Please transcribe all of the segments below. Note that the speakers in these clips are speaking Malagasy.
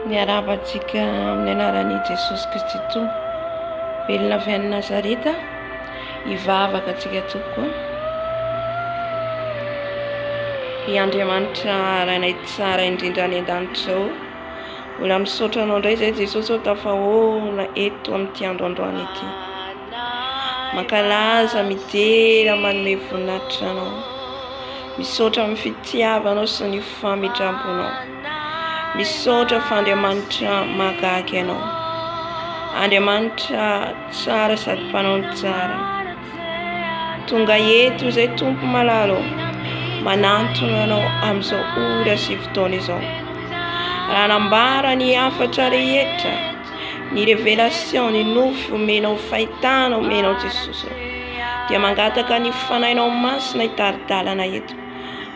Miarabantsika amin'ny anaran'i Jesosy Kristy Tompo, velona avy any Nazareta, hivavaka antsika tompoko. I Andriamanitra ranay tsara indrindra any an-danitra zao, mbola misaotra anao indray izay Jesosy tafahoana eto amin'ity androandroany ity. Mankalaza midera manome voninahitra anao, misaotra amin'ny fitiavanao sy ny fametraham-ponao. Misaotra fa Andriamanitra mahagaga anao, Andriamanitra tsara sady mpanao ny tsara. Tonga eto izay Tompo malalo, manantona anao amin'izao ora sy fotoana izao. Raha nambara ny afatra rehetra, ny révélation, ny nofo omenao fahitana omenao Jesosy, dia mangataka ny fanahinao masina hitaridalana eto,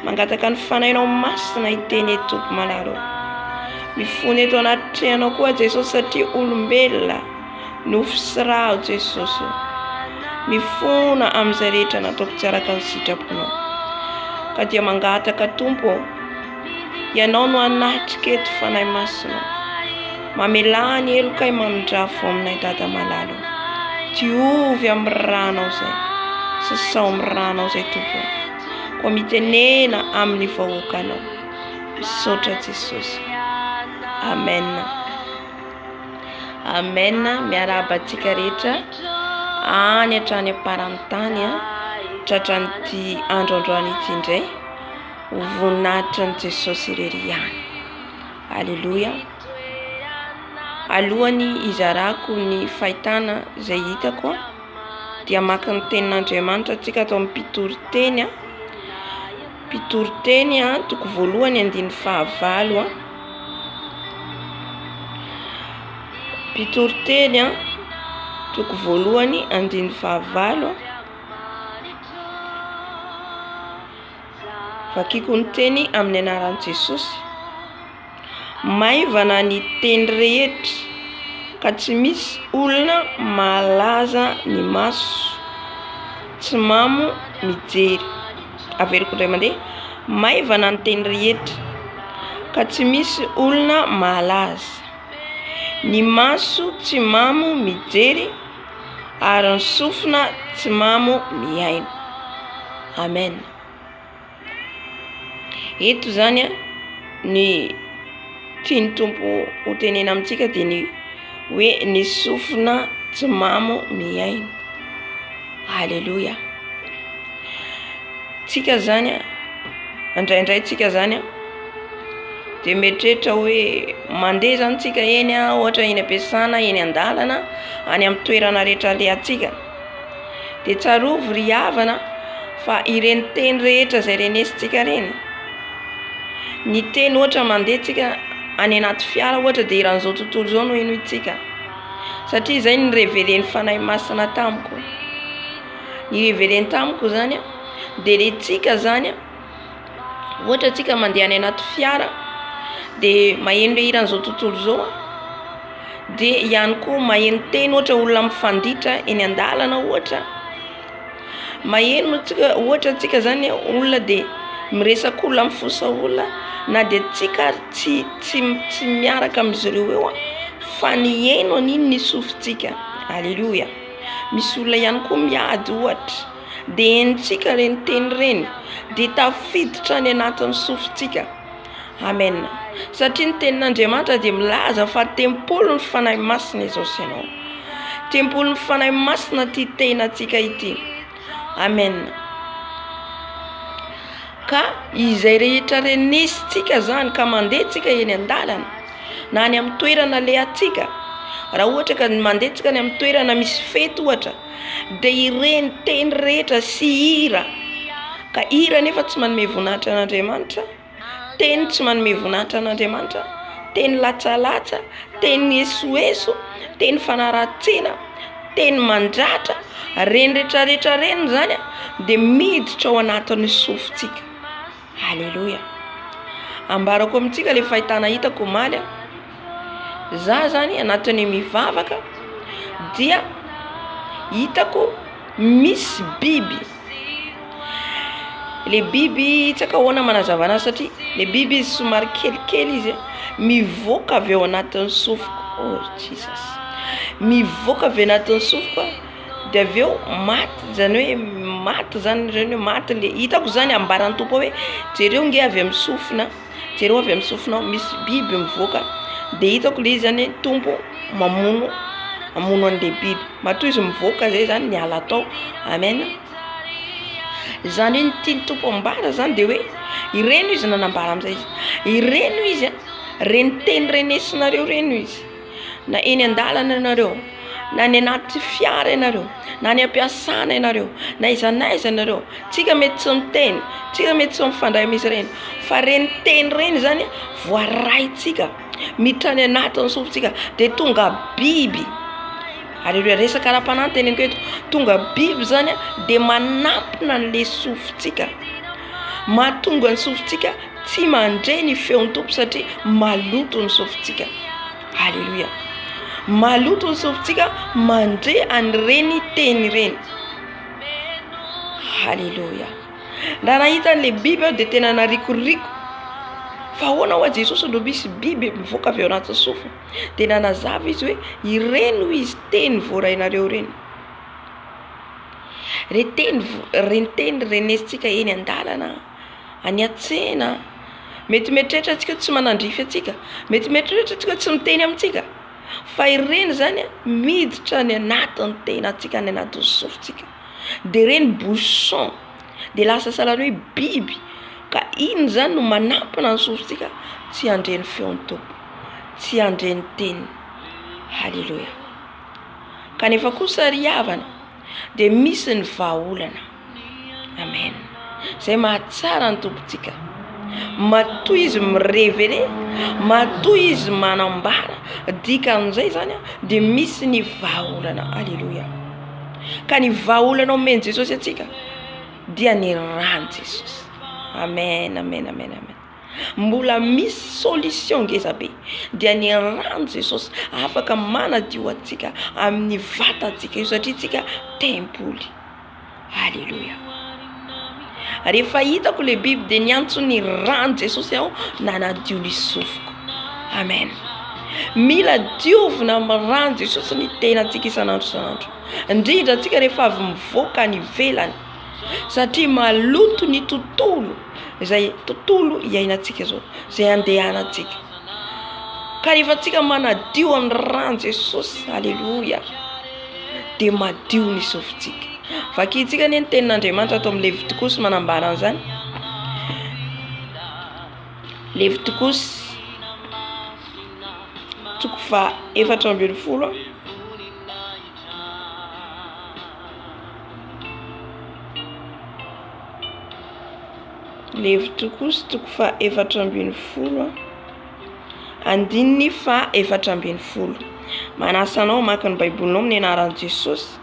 mangataka ny fanahinao masina hiteny eto Tompo malalo. Mifony eto anaty trehanao koa Jesosy satria olombelona nofo sy raha Jesosy. Mifona amin'izay rehetra nataoko tsy araka ny sitraponao. Ka dia mangataka Tompo, ianao no anatrika eto fanahy masina, mamelany elokay manondrafo aminay dada malalo. Diovy amin'ny ranao zay, sasao amin'ny ranao zay Tompo, koa mitenena amin'ny vahoakanao. Misaotra Jesosy. Amen. Amen. Miarabantsika rehetra any hatrany aparany tany tratran'ity androandroany ity indray, voninahitry ny Jesosy irery ihany. Alleluia. Alohany izarako ny fahitana izay hitako dia maka ny tenin'Andriamanitra antsika atao Mpitoriteny. Mpitoriteny toko voalohany 9:9. Mpitoriteny toko voalohany 9:9. Vakiko ny teny amin'ny anaran'i Jesosy. Maivana ny teny rehetra ka tsy misy olona malaza ny maso, tsy mamo mijery. Averiko indray mandeha. Maivana ny teny rehetra ka tsy misy olona malaza, ny maso tsy mamo mijery, ary ny sofina tsy mamo miaino. Amen. Eto zany ny tiany Tompo ho tenena amintsika dia ny hoe ny sofina tsy mamo miaino. Alleluia. Tsika zany indraindray tsika zany dia mieritreritra hoe mandeha zany tsika eny ohatra eny am-piasana, eny an-dalana, any amin'ny toerana rehetra alehantsika, dia tsarovy ry havana fa ireny teny rehetra izay renesintsika reny. Ny teny ohatra mandeha tsika any anaty fiara ohatra dia iran'izao tontolo izao no inoitsika, satria izay ny révéleny fanahy masina tamiko. Ny révéleny tamiko zany dia le tsika zany ohatra tsika mandeha any anaty fiara dia maheno le iran'izao tontolo izao, dia ihany koa maheno teny ohatra olona mifanditra eny an-dalana, ohatra maheno tsika ohatra tsika zany olona dia miresaka olona mifosa olona, na dia tsika tsy miaraka amin'izy ireo eo fa ny heno an'iny ny sofintsika. Alleluia. Misy olona ihany koa miady ohatra dia henontsika reny teny reny dia tafiditra any anatin'ny sofintsika. Amen. Satria ny tenin'Andriamanitra dia milaza fa tempolo ny fanahy masina izao sy ianao, tempolo ny fanahy masina ty tenantsika ity. Amen. Ka izay rehetra renesintsika zany ka mandehantsika eny an-dalana na any amin'ny toerana alehantsika, raha ohatra ka mandeha tsika any amin'ny toerana misy fety ohatra, dia ireny teny rehetra sy hira, ka hira nefa tsy manome voninahitra an'Andriamanitra, teny tsy manome voninahitra an'Andriamanitra, teny latsalatsa, teny esoeso, teny fanaratsena, teny mandratra, reny rehetrarehetra reny zany dia miditra ao anatin'ny sofintsika. Alleluia. Ambarako amintsika le fahitana hitako maly. Za zany anatin'ny mivavaka dia hitako misy biby. le biby tsy akahoana manazavana satria le biby izy somary kelikely izy mivoaka avy ao anatin'ny sofiko. Oh Jesus, mivoaka avy anatin'ny sofiko de avy eo maty, zany hoe maty zany reny maty le hitako zany ambaran'ny tompo hoe jereo nge avy amin'ny sofina, jereo avy amin'ny sofina misy biby mivoaka, de hitako le izy zany tompo mamono an'le biby matoa izy mivoaka zay zany niala tao. Amen. Zany hoe tiany tompo ambara zany de hoe ireno izy nanambara am'izay izy, ireno izy reny teny renesinareo reno izy, na eny an-dalana ianareo, na ny anaty fiara ianareo, na ny ampiasana ianareo, na izanaiza ianareo, tsika mety tsy miteny, tsika mety tsy mifandray amin'izy reny, fa reny teny reny zany voaraitsika miditra any anatin'ny sofitsika de tonga biby. Aleluia, resaka ara-panahy teneniko eto, tonga biby zany de manampina an'le sofitsika, mahatonga ny sofitsika tsy mandray ny feon'ny tompo satria maloto ny sofitsika. Aleluia, maloto ny sofitsika mandray an'ireny teny reny. Aleluia, raha nahita an'le biby aho de tena narikoriko fa ahoana ho Jesosy no misy biby mivoaka avy ao anatin'ny sofina, de nanazava izy hoe ireno izy teny voarainareo reny, reny teny renesitsika eny an-dalana, any an-tsena. Mety mieritreritra antsika tsy manandrify antsika, mety mieritreritra antsika tsy miteny amintsika, fa ireny zany miditra any anatin'ny tenantsika, any anatin'ny sofitsika, de reny bouchon de lasa salany hoe biby, ka iny zany no manampina ny sofitsika tsy handreny feon'ny tompo, tsy handreny teny. Halleluja. Kanefa kosa ry havana de misy ny vahaolana. Amen. Zay mahatsara ny tompontsika, matoa izy mirevele, matoa izy manambara, dikan'izay zany de misy ny vahaolana. Halleluja. Ka ny vahaolana omeny Jesosy atsika dia ny rano Jesosy. Amen, amen, amen, amen. Mbola misy solution ngeza be, dia ny rano Jesosy afaka manadio atsika amin'ny vatantsika io satria tsika tempoly. Halleluja. Rehefa hitako le biby de niantso ny rano Jesosy aho nanadio ny sofiko. Amen. Mila diovina amin'ny rano Jesosy ny tenantsika isanandro isanandro, indrindra atsika rehefa avy mivoaka ny velany, satria maloto ny tontolo, izay tontolo iainantsika zao, izay andehanantsika. Ka rehefa atsika manadio amin'ny rano Jesosy, haleluja, de madio ny sofitsika. Vakitsika ny tenin'Andriamanitra ato amin'ny Levitikosy manambara an'izany. Levitikosy toko fa 14. Levitikosy toko fa 14 andininy fa 14. Manasanao maka ny Baibolinao amin'ny anaran'i Jesosy.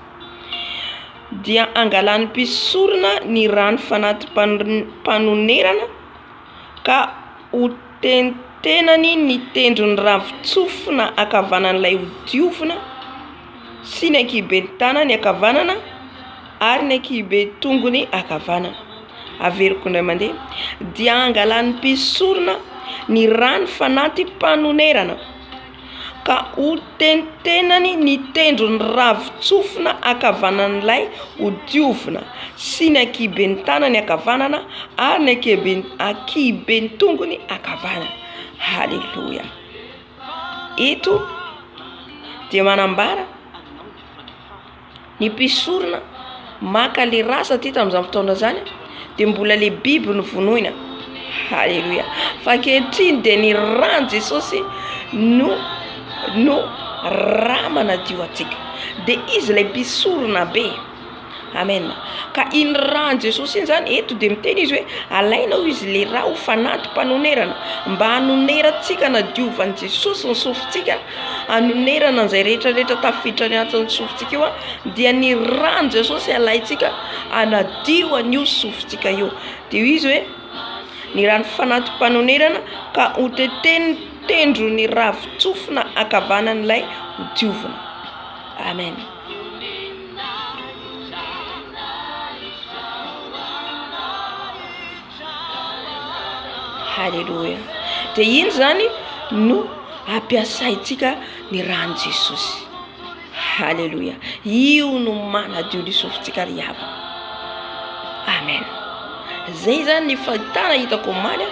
Dia angalany mpisorona ny rano fanaty mpanonerana ka ho tentenany ny tendrony ravitsofina akavanan'ilay hodiovina sy ny ankibe tanany akavanana ary ny ankibe tongony akavanana. Averiko indray mandeha. Dia angalany mpisorona ny rano fanaty mpanonerana ka ho tentenany ny tendrony ravitsofina akavanan'ilay hodiovina sy ny ankibe tanany akavanana ary ny ankibe tongony akavanana. Haleluja. Ito dia manambara ny mpisorona maka le rasa ty tamin'izany fotoana zany de mbola le biby no vonoina. Haleluja. Fa kehitriny de ny rano Jesosy no raha manadio atsika, de izy lay mpisorona be. Amen. Ka iny rano Jesosy iny zany eto de miteny izy hoe alainao izy le raha ho fanaty mpanonerana mba hanonerantsika nadiovan'i Jesosy ny sofitsika, hanonerana an'izay rehetrarehetra tafiditra any anatin'ny sofitsika io, dia ny rano Jesosy alaitsika anadio an'io sofitsika io. De izy hoe ny rano fanaty mpanonerana ka ho teteny tendro ny ravitsofina akavanan'ilay hodiovina. Amen. Halleluja. De iny zany no ampiasaitsika ny rano Jesosy. Halleluja. Io no manadio ny sofintsika riava. Amen. Zay zany ny fahitana hitako omaly.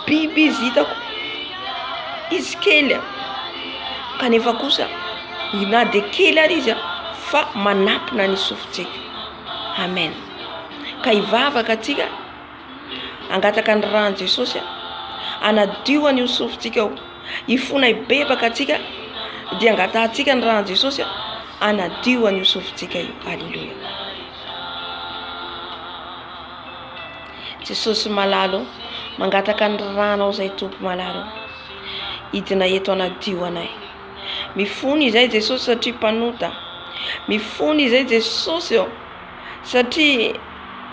Biby izy hitako izy kely kanefa kosa na de kely ary izy fa manampina ny sofintsika. Amen. Ka ivavaka atsika angataka ny rano Jesosy anadio ny sofintsika ao. Ifona ibebaka atsika dia angatatsika ny rano Jesosy anadio ny sofintsika io. Halleluja. Jesosy malalo mangataka ny rano ao zay tompo malalo. Idina eto anadio anay. Mifony izay Jesosy satria mpanota. Mifony izay Jesosy satria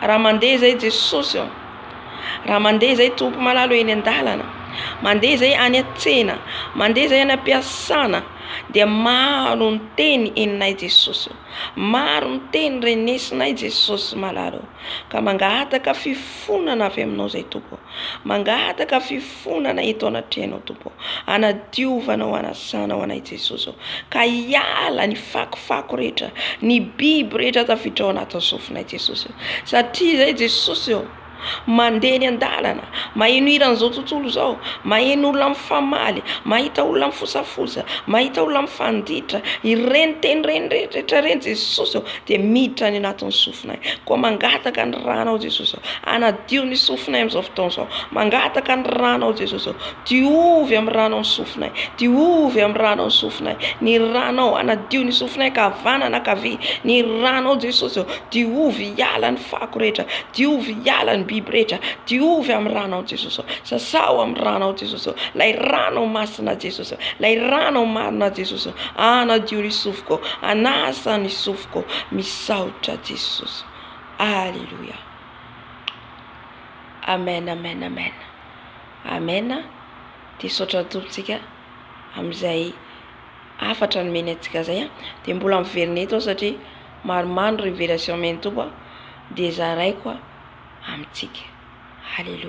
raha mandeha zay Jesosy raha mandeha zay tompo malalo eny andalana, mandeha zay any atsena, mandeha zay any ampiasana, dia maro ny teny eninay Jesosy, maro ny teny renesinay Jesosy malalo. Ka mangataka fifonana avy aminao zay tompo, mangataka fifonana eto anatrehanao tompo, anadiovanao anasanao anay Jesosy. Ka hiala ny fakofako rehetra, ny biby rehetra tafiditra ao anaty sofinay Jesosy. Satria zay Jesosy mandeha ny andalana, maheno iran'izao tontolo zao, maheno olona mifamaly, mahita olona mifosafosa, mahita olona mifanditra, ireny teny reny rehetra reny Jesosy dia miditra ny anatin'ny sofinay. Koa mangataka ny rano Jesosy, anadio ny sofinay amin'izao fotoana zao. Mangataka ny rano Jesosy, diovy amin'ny rano ny sofinay, diovy amin'ny rano ny sofinay. Ny rano anadio ny sofinay ka havanana ka havia. Ny rano Jesosy diovy hiala ny fako rehetra, diovy hiala ny biby rehetra, diovy amin'ny rano Jesosy. Sasao amin'ny rano Jesosy. Lay rano masina Jesosy, lay rano marina Jesosy. Anadio ny sofiko, anasa ny sofiko, misaotra Jesosy. Alléluia. Amen, amen, amen. Amen. Dia sotra tompontsika amin'izay afatra ny meny antsika zay dia mbola miverina eto satria maromaro révélation meny tompo dia zaraiko amintsika. Alléluia.